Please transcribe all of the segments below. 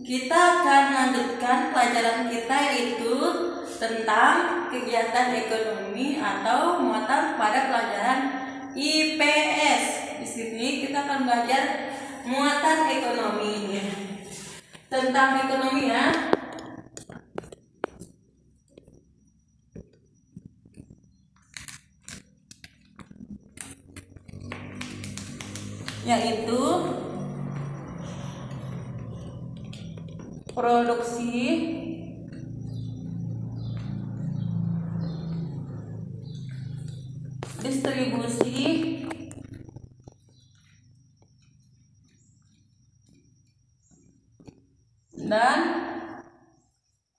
Kita akan lanjutkan pelajaran kita, yaitu tentang kegiatan ekonomi atau muatan pada pelajaran IPS. Di sini kita akan belajar muatan ekonomi tentang ekonomi ya. Yaitu produksi, distribusi, dan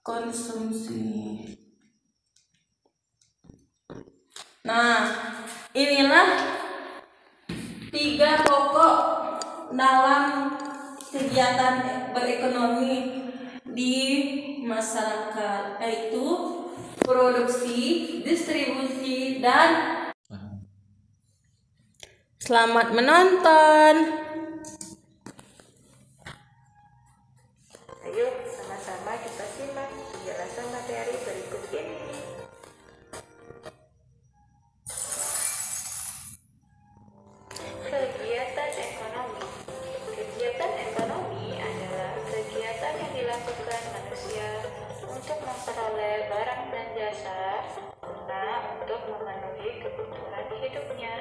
konsumsi. Nah, inilah 3 pokok dalam kegiatan berekonomi di masyarakat, yaitu produksi, distribusi, dan selamat menonton. Ayo sama-sama kita simak penjelasan materi berikut ini. Kegiatan ekonomi. Kegiatan ekonomi adalah kegiatan yang dilakukan manusia untuk memperoleh barang dan jasa guna untuk memenuhi kebutuhan hidupnya.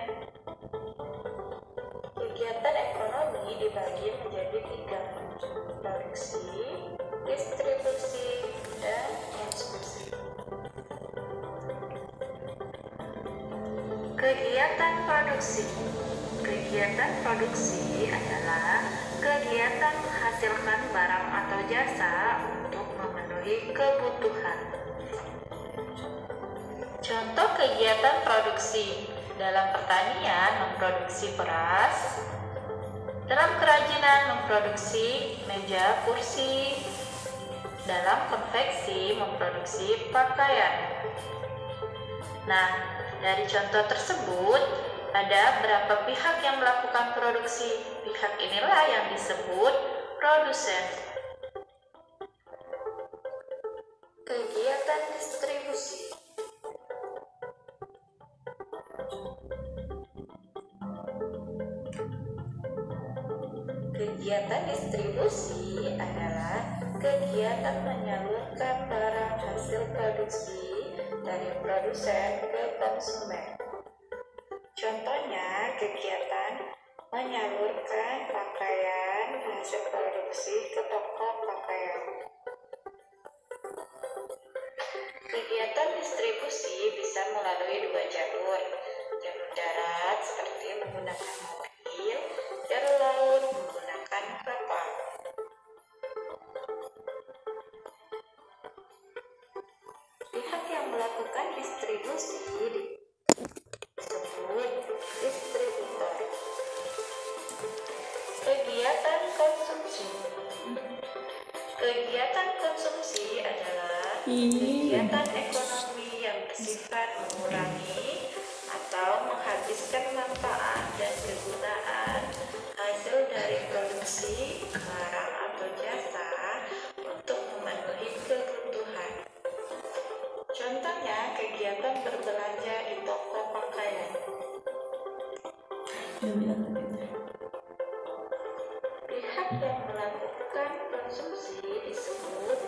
Kegiatan ekonomi dibagi menjadi 3: produksi, distribusi, dan konsumsi. Kegiatan produksi. Kegiatan produksi adalah kegiatan menghasilkan barang atau jasa untuk memenuhi kebutuhan. Contoh kegiatan produksi: dalam pertanian memproduksi beras, dalam kerajinan memproduksi meja, kursi, dalam konveksi memproduksi pakaian. Nah, dari contoh tersebut, ada berapa pihak yang melakukan produksi? Pihak inilah yang disebut produsen. Kegiatan distribusi. Kegiatan distribusi adalah kegiatan menyalurkan barang hasil produksi dari produsen ke konsumen. Contohnya, kegiatan menyalurkan pakaian hasil produksi ke toko pakaian. Kegiatan distribusi bisa melalui 2 jalur. Jalur darat seperti menggunakan mobil, jalur laut menggunakan kapal. Pihak yang melakukan distribusi disebut distributor. Kegiatan konsumsi. Kegiatan konsumsi adalah kegiatan ekonomi yang bersifat mengurangi atau menghabiskan manfaat dan kegunaan hasil dari produksi barang atau jasa untuk memenuhi kebutuhan. Contohnya, kegiatan berbelanja di toko pakaian. Pihak yang melakukan konsumsi disebut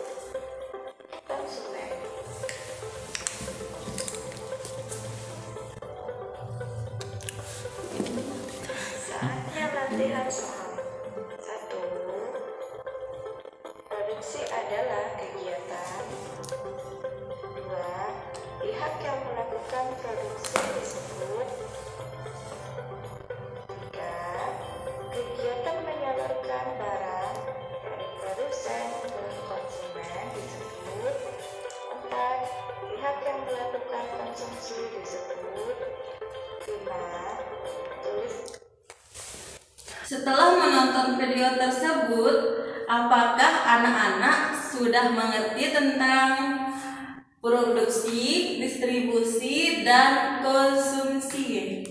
konsumen. Saatnya latihan soal. 1. Produksi adalah kegiatan. 2. Pihak yang melakukan produksi disebut. 3. Kegiatan menyalurkan barang dari produsen ke konsumen disebut. 4. Pihak yang melakukan konsumsi disebut. 5. Tulis. Setelah menonton video tersebut, apakah anak-anak sudah mengerti tentang produksi, distribusi, dan konsumsi?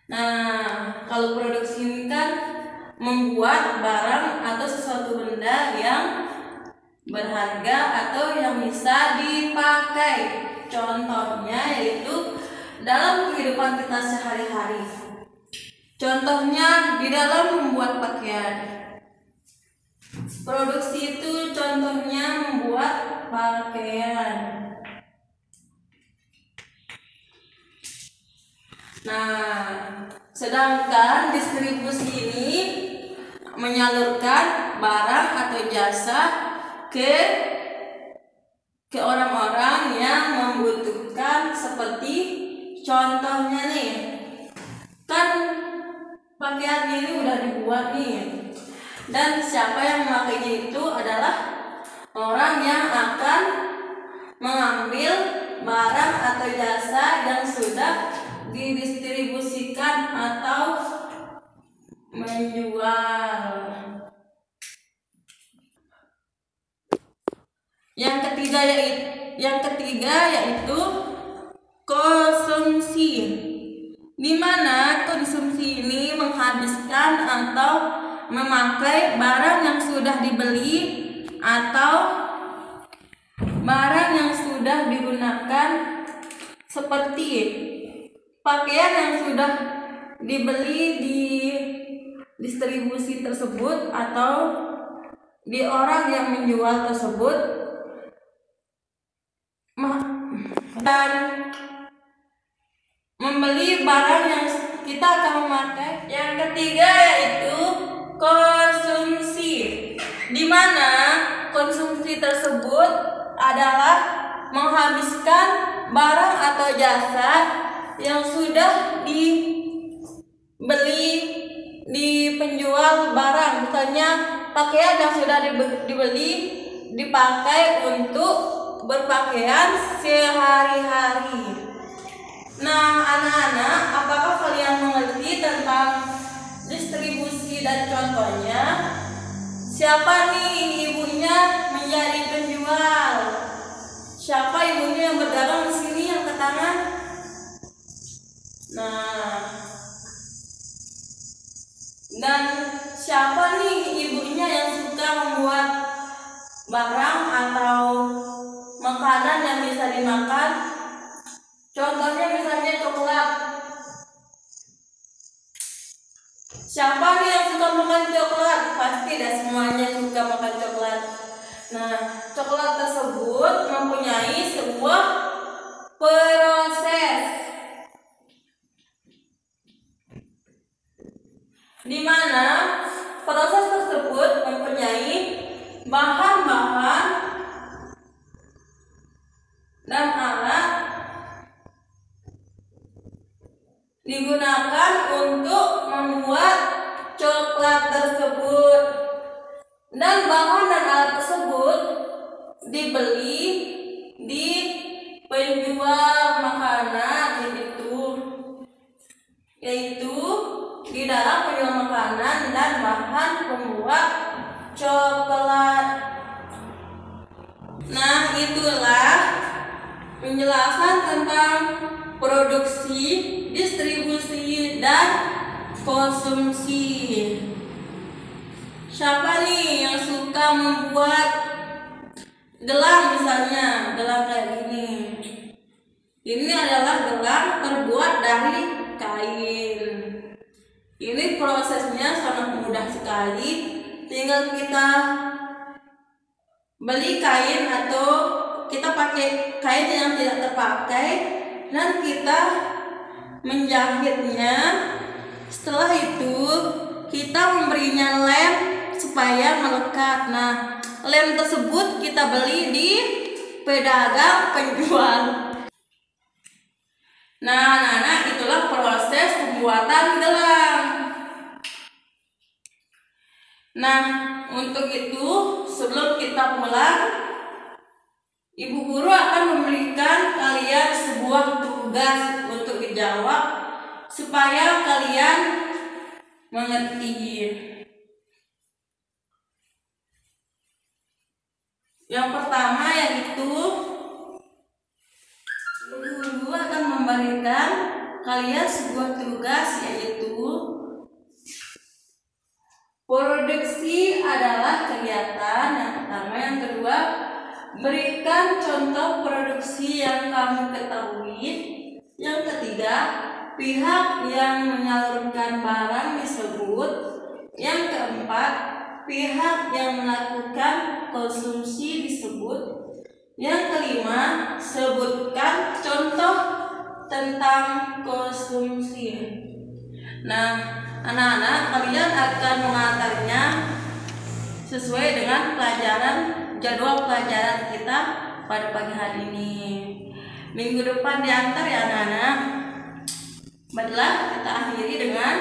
Nah, kalau produksi ini kan membuat barang atau sesuatu benda yang berharga atau yang bisa dipakai. Contohnya yaitu dalam kehidupan kita sehari-hari. Contohnya di dalam membuat pakaian. Produksi itu contohnya membuat pakaian. Nah, sedangkan distribusi ini menyalurkan barang atau jasa ke orang-orang yang membutuhkan, seperti contohnya nih, kan pakaian ini udah dibuat nih, dan siapa yang memakainya itu adalah orang yang akan mengambil barang atau jasa yang sudah didistribusikan atau menjual. Yang ketiga yaitu konsumsi, di mana konsumsi ini menghabiskan atau memakai barang yang sudah dibeli atau barang yang sudah digunakan, seperti pakaian yang sudah dibeli di distribusi tersebut atau di orang yang menjual tersebut, dan membeli barang yang kita akan memakai. Yang ketiga yaitu konsumsi, di mana konsumsi tersebut adalah menghabiskan barang atau jasa yang sudah dibeli di penjual barang. Misalnya pakaian yang sudah dibeli dipakai untuk berpakaian sehari-hari. Nah, anak-anak, apakah kalian mengerti tentang distribusi dan contohnya? Siapa nih ibunya menjadi penjual? Siapa ibunya yang berdagang di sini yang ke tangan? Nah, dan siapa nih ibunya yang suka membuat barang atau makanan yang bisa dimakan? Contohnya misalnya coklat. Siapa nih yang suka makan coklat? Pasti dah semuanya suka makan coklat. Nah, coklat tersebut mempunyai sebuah proses, di mana proses tersebut mempunyai bahan-bahan dan alat digunakan untuk membuat coklat tersebut, dan bahan dan alat tersebut dibeli di penjual makanan, yaitu di dalam penjual makanan dan bahan pembuat coklat. Nah, itulah penjelasan tentang produksi, distribusi, dan konsumsi. Siapa nih yang suka membuat gelang, misalnya gelang kayak gini? Ini adalah gelang terbuat dari kain. Ini prosesnya sangat mudah sekali. Tinggal kita beli kain atau kita pakai kain yang tidak terpakai dan kita menjahitnya. Setelah itu kita memberinya lem supaya melekat. Nah, lem tersebut kita beli di pedagang penjual. Nah, anak-anak, itulah proses pembuatan gelang. Nah, untuk itu sebelum kita pulang, ibu guru akan memberikan kalian sebuah tugas untuk dijawab supaya kalian mengerti. Yang pertama yaitu guru akan memberikan kalian sebuah tugas, yaitu Produksi adalah kegiatan yang pertama. Yang kedua, berikan contoh produksi yang kamu ketahui. Yang ketiga, pihak yang menyalurkan barang disebut. Yang keempat, pihak yang melakukan konsumsi disebut. Yang kelima, sebutkan contoh tentang konsumsi. Nah, anak-anak, kalian akan mengantarnya sesuai dengan jadwal pelajaran kita pada pagi hari ini. Minggu depan diantar ya anak-anak. Baiklah, kita akhiri dengan